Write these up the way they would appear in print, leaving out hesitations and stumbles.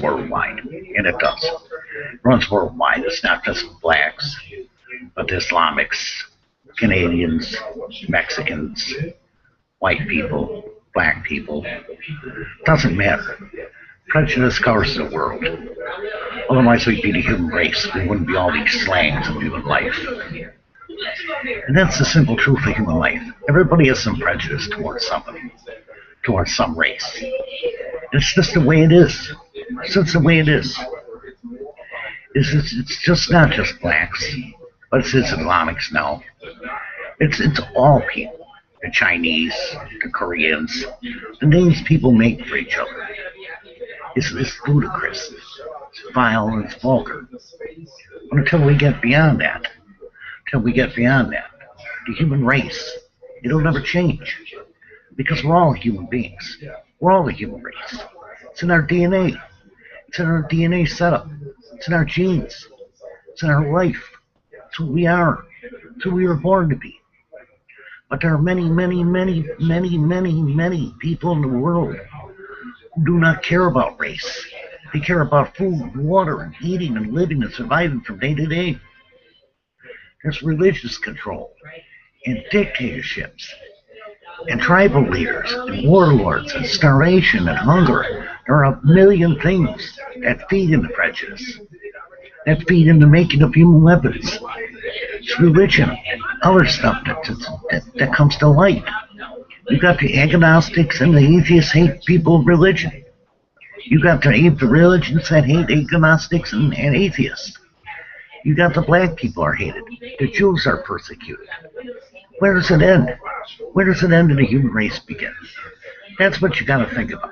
worldwide, and it does. It runs worldwide. It's not just blacks, but the Islamics, Canadians, Mexicans, white people, black people. Doesn't matter. Prejudice covers the world. Otherwise, we'd be the human race. We wouldn't be all these slangs of human life. And that's the simple truth of human life. Everybody has some prejudice towards somebody, towards some race. It's just the way it is. It's just the way it is. It's just not just blacks, but it's Islamics now. It's all people. The Chinese, the Koreans, the names people make for each other. It's ludicrous. It's vile and it's vulgar. But until we get beyond that, the human race, it'll never change. Because we're all human beings. We're all the human race. It's in our DNA. It's in our DNA setup. It's in our genes. It's in our life. It's who we are. It's who we were born to be. But there are many, many, many, many, many, many people in the world who do not care about race. They care about food and water and eating and living and surviving from day to day. There's religious control and dictatorships and tribal leaders and warlords and starvation and hunger. There are a million things that feed into prejudice, that feed into making of human weapons. It's religion, other stuff that comes to light. You've got the agnostics and the atheists hate people of religion. You've got the religions that hate agnostics and atheists. You got the black people are hated. The Jews are persecuted. Where does it end? Where does it end and the human race begin? That's what you got to think about.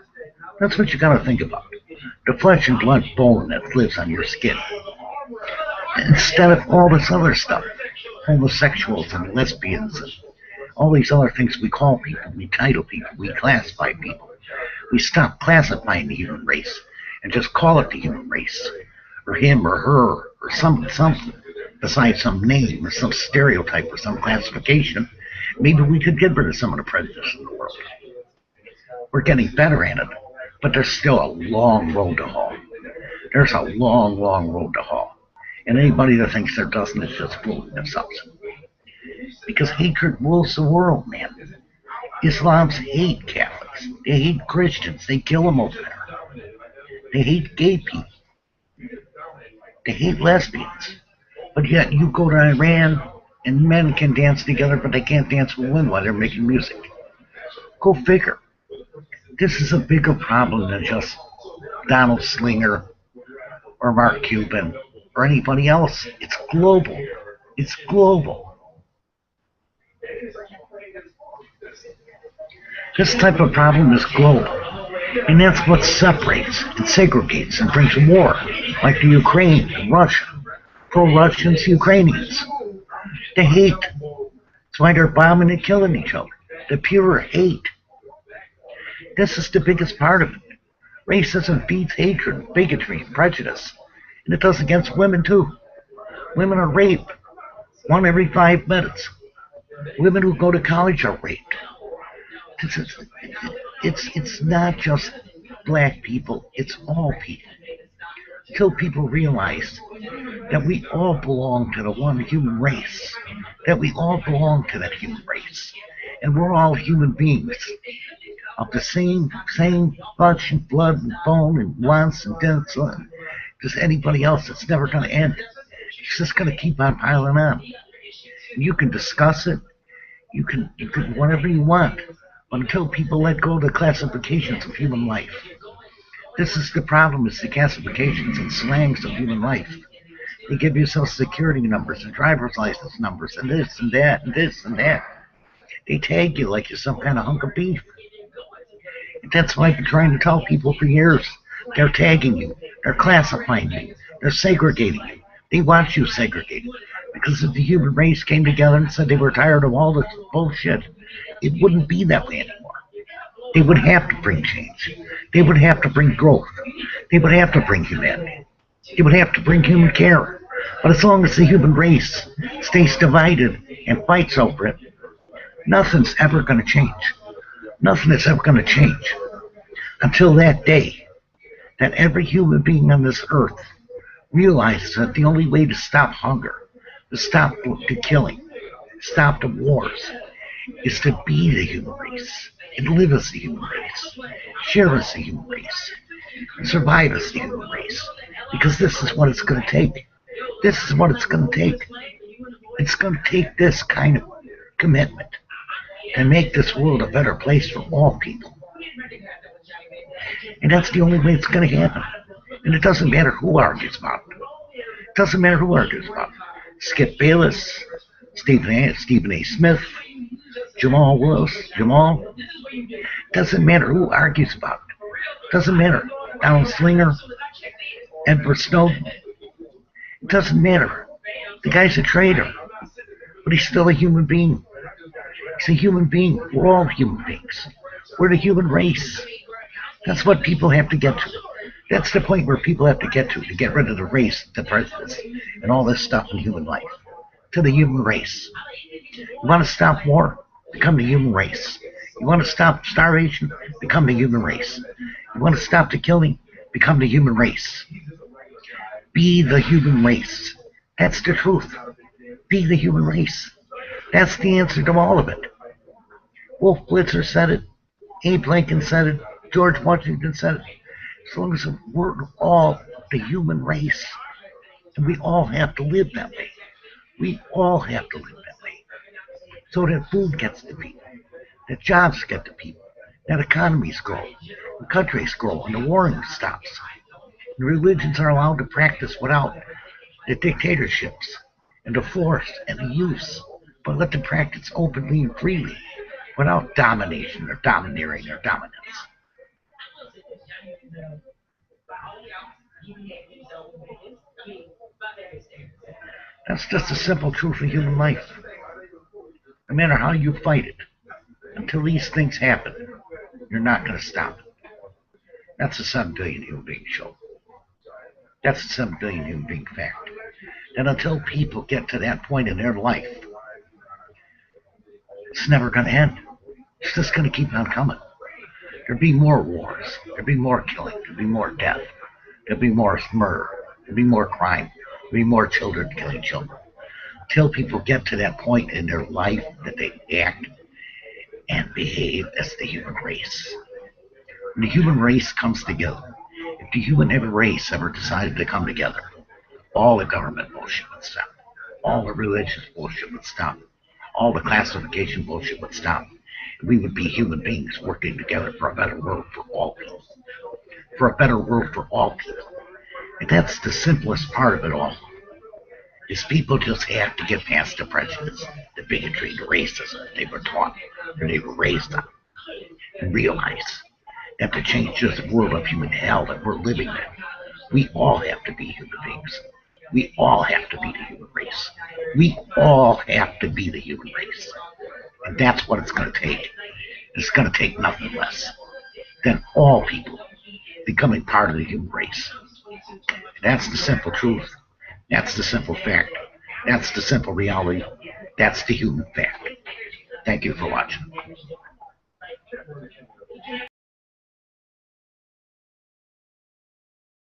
That's what you got to think about. The flesh and blood bone that lives on your skin. Instead of all this other stuff. Homosexuals and lesbians and all these other things we call people, we title people, we classify people. We stop classifying the human race and just call it the human race. Or him or her or something besides some name or some stereotype or some classification. Maybe we could get rid of some of the prejudice in the world. We're getting better at it, but there's still a long road to haul. There's a long, long road to haul. And anybody that thinks there doesn't is just fooling themselves. Because hatred rules the world, man. Islams hate Catholics. They hate Christians. They kill them over there. They hate gay people. They hate lesbians. But yet you go to Iran and men can dance together, but they can't dance with women while they're making music. Go figure. This is a bigger problem than just Donald Slinger or Mark Cuban or anybody else. It's global. It's global. This type of problem is global. And that's what separates and segregates and brings war, like the Ukraine and Russia. Pro-Russians, Ukrainians. The hate. That's why they're bombing and killing each other. The pure hate. This is the biggest part of it. Racism feeds hatred, bigotry, and prejudice. And it does against women too. Women are raped 1 every 5 minutes. Women who go to college are raped. It's not just black people, it's all people. Until people realize that we all belong to the one human race. That we all belong to that human race. And we're all human beings. Of the same flesh and blood and bone and wants and dents and just anybody else. It's never going to end. It's just going to keep on piling on. And you can discuss it. You can whatever you want. But until people let go of the classifications of human life. This is the problem, is the classifications and slangs of human life. They give you social security numbers and driver's license numbers and this and that and this and that. They tag you like you're some kind of hunk of beef. And that's what I've been trying to tell people for years. They're tagging you. They're classifying you. They're segregating you. They want you segregated. Because if the human race came together and said they were tired of all this bullshit, it wouldn't be that way anymore. They would have to bring change. They would have to bring growth. They would have to bring humanity. They would have to bring human care. But as long as the human race stays divided and fights over it, nothing's ever going to change. Nothing is ever going to change until that day that every human being on this earth realizes that the only way to stop hunger, to stop the killing, stop the wars, is to be the human race and live as the human race, share as the human race, and survive as the human race. Because this is what it's going to take. This is what it's going to take. It's going to take this kind of commitment to make this world a better place for all people. And that's the only way it's going to happen. And it doesn't matter who argues about it. It doesn't matter who argues about it. Skip Bayless, Stephen A. Smith, Jamal Willis, Jamal. It doesn't matter who argues about it. It doesn't matter. Donald Slinger, Edward Snowden. It doesn't matter. The guy's a traitor, but he's still a human being. He's a human being. We're all human beings. We're the human race. That's what people have to get to. That's the point where people have to get rid of the race, the prejudice, and all this stuff in human life. To the human race. You want to stop war? Become the human race. You want to stop starvation? Become the human race. You want to stop the killing? Become the human race. Be the human race. That's the truth. Be the human race. That's the answer to all of it. Wolf Blitzer said it. Abe Lincoln said it. George Washington said it. As long as we're all the human race, and we all have to live that way. We all have to live that way. So that food gets to people, that jobs get to people, that economies grow, the countries grow, and the warring stops. And religions are allowed to practice without the dictatorships and the force and the use, but let them practice openly and freely without domination or domineering or dominance. That's just a simple truth of human life. No matter how you fight it, until these things happen, you're not going to stop it. That's a 7 billion human being show. That's a 7 billion human being fact. And until people get to that point in their life, it's never going to end. It's just going to keep on coming. There'll be more wars. There'll be more killing. There'll be more death. There'll be more murder. There'll be more crime. There'll be more children killing children. Until people get to that point in their life that they act and behave as the human race. When the human race comes together, if the human race ever decided to come together, all the government bullshit would stop. All the religious bullshit would stop. All the classification bullshit would stop. We would be human beings working together for a better world for all people. For a better world for all people. And that's the simplest part of it all. Is people just have to get past the prejudice, the bigotry, the racism they were taught or they were raised on. And realize that to change this world of human hell that we're living in, we all have to be human beings. We all have to be the human race. We all have to be the human race. And that's what it's going to take. It's going to take nothing less than all people becoming part of the human race. That's the simple truth. That's the simple fact. That's the simple reality. That's the human fact. Thank you for watching.